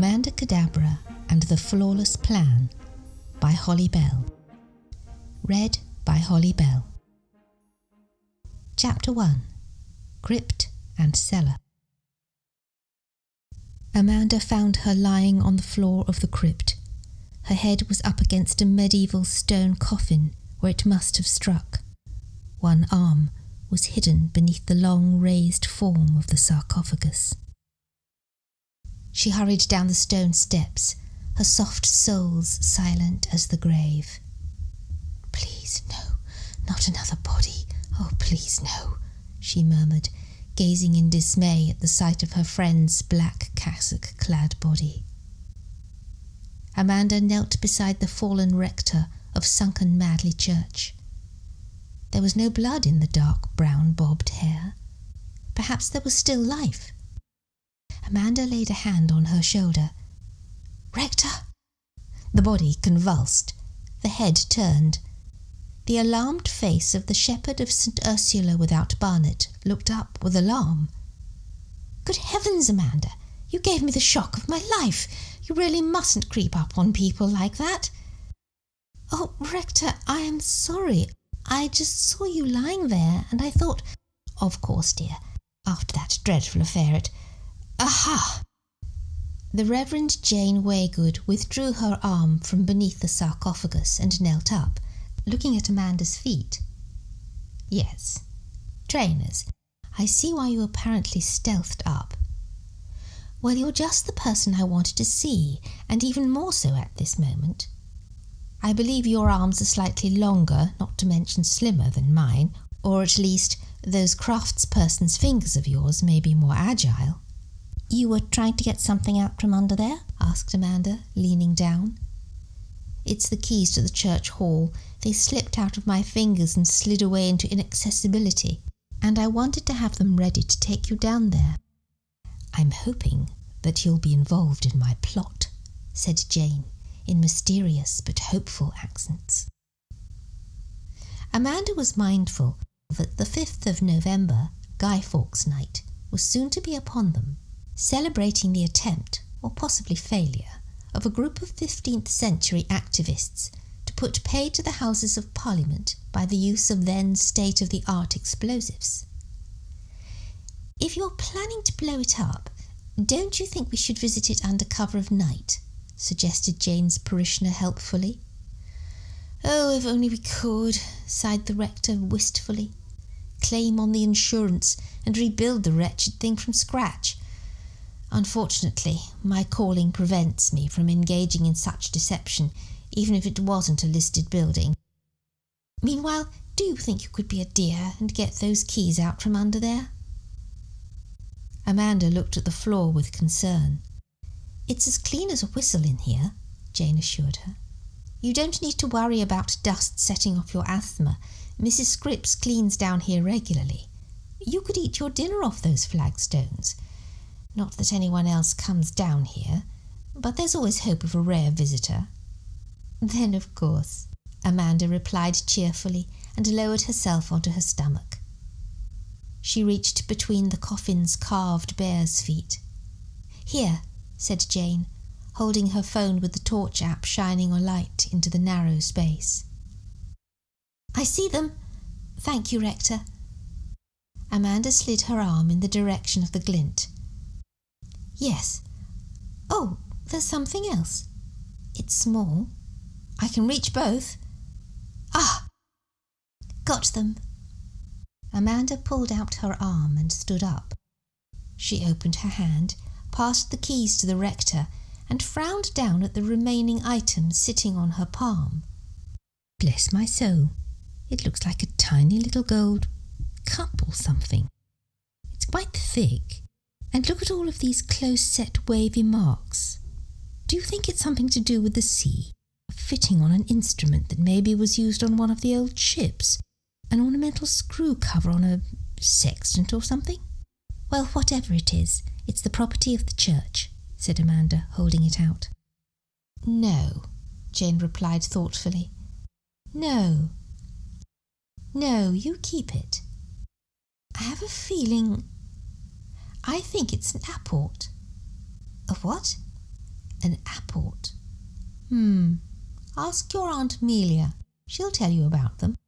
Amanda Cadabra and the Flawless Plan by Holly Bell. Read by Holly Bell. Chapter 1. Crypt and Cellar. Amanda found her lying on the floor of the crypt. Her head was up against a medieval stone coffin where it must have struck. One arm was hidden beneath the long raised form of the sarcophagus. She hurried down the stone steps, her soft soles silent as the grave. "Please, no, not another body. Oh, please, no," she murmured, gazing in dismay at the sight of her friend's black cassock-clad body. Amanda knelt beside the fallen rector of Sunken Madley Church. There was no blood in the dark brown bobbed hair. Perhaps there was still life. Amanda laid a hand on her shoulder. "Rector!" The body convulsed. The head turned. The alarmed face of the shepherd of St. Ursula without Barnet looked up with alarm. "Good heavens, Amanda! You gave me the shock of my life. You really mustn't creep up on people like that." "Oh, Rector, I am sorry. I just saw you lying there, and I thought—" "Of course, dear. After that dreadful affair at— Aha!" The Reverend Jane Waygood withdrew her arm from beneath the sarcophagus and knelt up, looking at Amanda's feet. "Yes, trainers. I see why you apparently stealthed up. Well, you're just the person I wanted to see, and even more so at this moment. I believe your arms are slightly longer, not to mention slimmer than mine, or at least those craftsperson's fingers of yours may be more agile." "You were trying to get something out from under there?" asked Amanda, leaning down. "It's the keys to the church hall. They slipped out of my fingers and slid away into inaccessibility, and I wanted to have them ready to take you down there." "I'm hoping that you'll be involved in my plot," said Jane, in mysterious but hopeful accents. Amanda was mindful that the 5th of November, Guy Fawkes Night, was soon to be upon them, celebrating the attempt, or possibly failure, of a group of 15th century activists to put pay to the Houses of Parliament by the use of then state-of-the-art explosives. "If you're planning to blow it up, don't you think we should visit it under cover of night?" suggested Jane's parishioner helpfully. "Oh, if only we could," sighed the rector wistfully. "Claim on the insurance and rebuild the wretched thing from scratch. Unfortunately, my calling prevents me from engaging in such deception, even if it wasn't a listed building. Meanwhile, do you think you could be a dear and get those keys out from under there?" Amanda looked at the floor with concern. "It's as clean as a whistle in here," Jane assured her. "You don't need to worry about dust setting off your asthma. Mrs. Scripps cleans down here regularly. You could eat your dinner off those flagstones. Not that anyone else comes down here, but there's always hope of a rare visitor." "Then, of course," Amanda replied cheerfully and lowered herself onto her stomach. She reached between the coffin's carved bear's feet. "Here," said Jane, holding her phone with the torch app shining a light into the narrow space. "I see them. Thank you, Rector." Amanda slid her arm in the direction of the glint. "Yes. Oh, there's something else. It's small. I can reach both. Ah! Got them." Amanda pulled out her arm and stood up. She opened her hand, passed the keys to the rector, and frowned down at the remaining items sitting on her palm. "Bless my soul, it looks like a tiny little gold cup or something. It's quite thick. And look at all of these close-set wavy marks. Do you think it's something to do with the sea? A fitting on an instrument that maybe was used on one of the old ships? An ornamental screw cover on a sextant or something?" "Well, whatever it is, it's the property of the church," said Amanda, holding it out. "No," Jane replied thoughtfully. No, you keep it. I have a feeling... I think it's an apport." "A what?" An apport. Ask your Aunt Amelia. She'll tell you about them.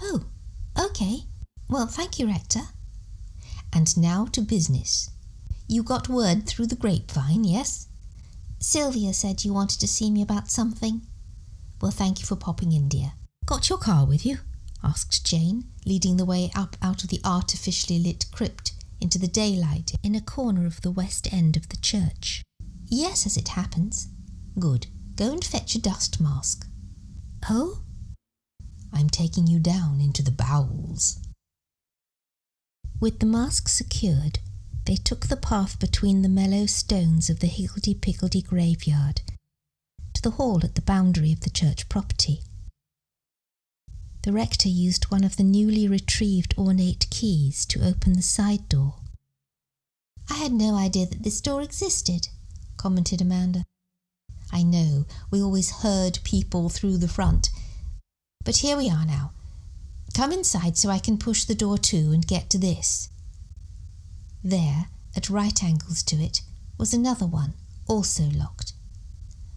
Oh, OK. Well, thank you, Rector. And now to business. You got word through the grapevine, yes? Sylvia said you wanted to see me about something. Well, thank you for popping in, dear. Got your car with you? Asked Jane, leading the way up out of the artificially lit crypt into the daylight in a corner of the west end of the church. Yes, as it happens. Good. Go and fetch a dust mask. Oh? I'm taking you down into the bowels. With the mask secured, they took the path between the mellow stones of the higgledy-piggledy graveyard to the hall at the boundary of the church property. The rector used one of the newly retrieved ornate keys to open the side door. I had no idea that this door existed, commented Amanda. I know, we always herd people through the front. But here we are now. Come inside so I can push the door to and get to this. There, at right angles to it, was another one, also locked.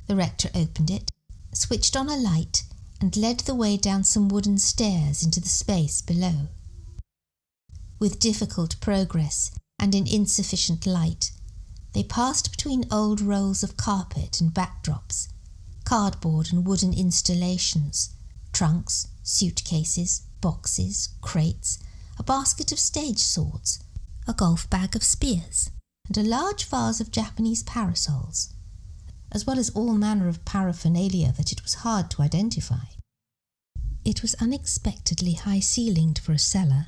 The rector opened it, switched on a light, and led the way down some wooden stairs into the space below. With difficult progress and in insufficient light, they passed between old rolls of carpet and backdrops, cardboard and wooden installations, trunks, suitcases, boxes, crates, a basket of stage swords, a golf bag of spears, and a large vase of Japanese parasols, as well as all manner of paraphernalia that it was hard to identify. It was unexpectedly high-ceilinged for a cellar,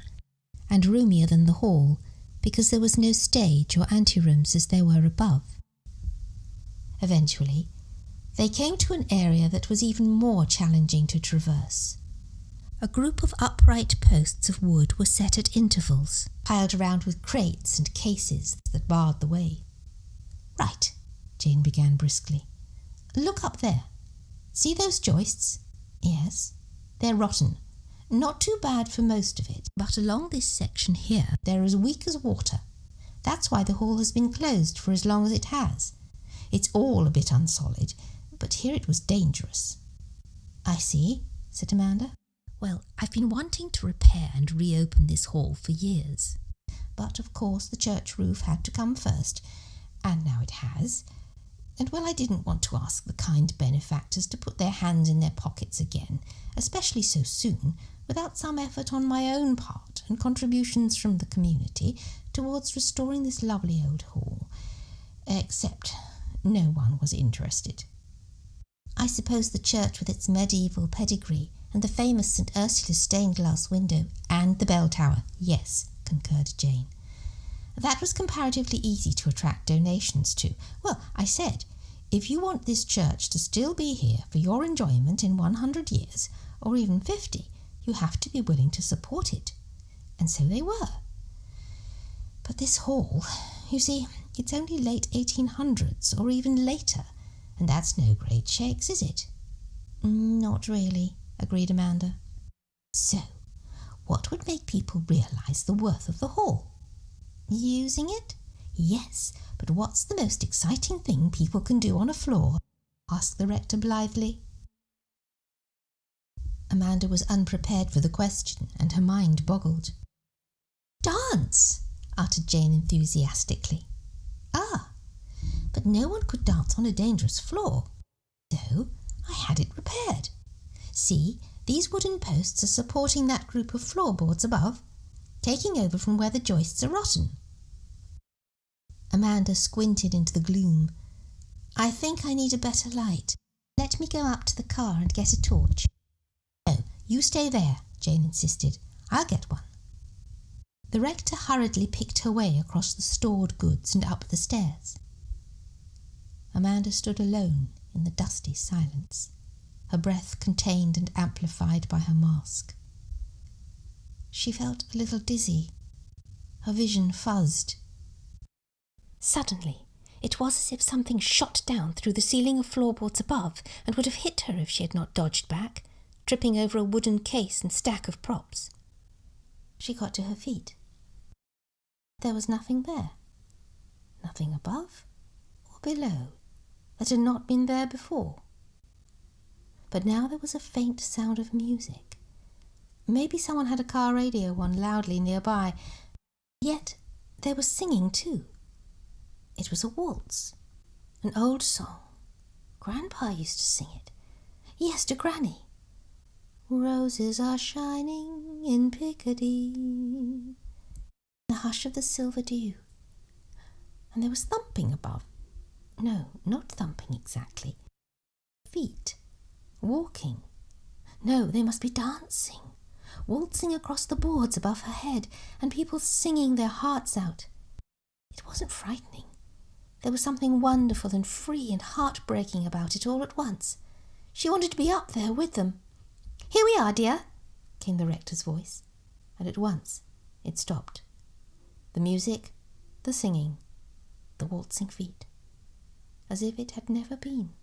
and roomier than the hall, because there was no stage or anterooms as there were above. Eventually, they came to an area that was even more challenging to traverse. A group of upright posts of wood were set at intervals, piled around with crates and cases that barred the way. Right, Jane began briskly. Look up there. See those joists? Yes. They're rotten. Not too bad for most of it, but along this section here they're as weak as water. That's why the hall has been closed for as long as it has. It's all a bit unsolid, but here it was dangerous. I see, said Amanda. Well, I've been wanting to repair and reopen this hall for years. But of course the church roof had to come first, and now it has. And well, I didn't want to ask the kind benefactors to put their hands in their pockets again, especially so soon, without some effort on my own part and contributions from the community towards restoring this lovely old hall. Except no one was interested. I suppose the church with its medieval pedigree and the famous St. Ursula's stained-glass window and the bell tower, yes, concurred Jane. That was comparatively easy to attract donations to. Well, I said, if you want this church to still be here for your enjoyment in 100 years, or even 50, you have to be willing to support it. And so they were. But this hall, you see, it's only late 1800s, or even later, and that's no great shakes, is it? Not really, agreed Amanda. So, what would make people realise the worth of the hall? Using it? Yes, but what's the most exciting thing people can do on a floor? Asked the rector blithely. Amanda was unprepared for the question, and her mind boggled. Dance, uttered Jane enthusiastically. Ah, but no one could dance on a dangerous floor. So I had it repaired. See, these wooden posts are supporting that group of floorboards above, taking over from where the joists are rotten. Amanda squinted into the gloom. I think I need a better light. Let me go up to the car and get a torch. No, you stay there, Jane insisted. I'll get one. The rector hurriedly picked her way across the stored goods and up the stairs. Amanda stood alone in the dusty silence, her breath contained and amplified by her mask. She felt a little dizzy. Her vision fuzzed. Suddenly, it was as if something shot down through the ceiling of floorboards above and would have hit her if she had not dodged back, tripping over a wooden case and stack of props. She got to her feet. There was nothing there. Nothing above or below. that had not been there before. But now there was a faint sound of music. Maybe someone had a car radio on loudly nearby. Yet there was singing too. It was a waltz, an old song. Grandpa used to sing it. Yes, to Granny. Roses are shining in Piccadilly, the hush of the silver dew. And there was thumping above. No, not thumping exactly. Feet. Walking. No, they must be dancing. Waltzing across the boards above her head, and people singing their hearts out. It wasn't frightening. There was something wonderful and free and heartbreaking about it all at once. She wanted to be up there with them. "Here we are, dear," came the rector's voice, and at once it stopped. The music, the singing, the waltzing feet, as if it had never been.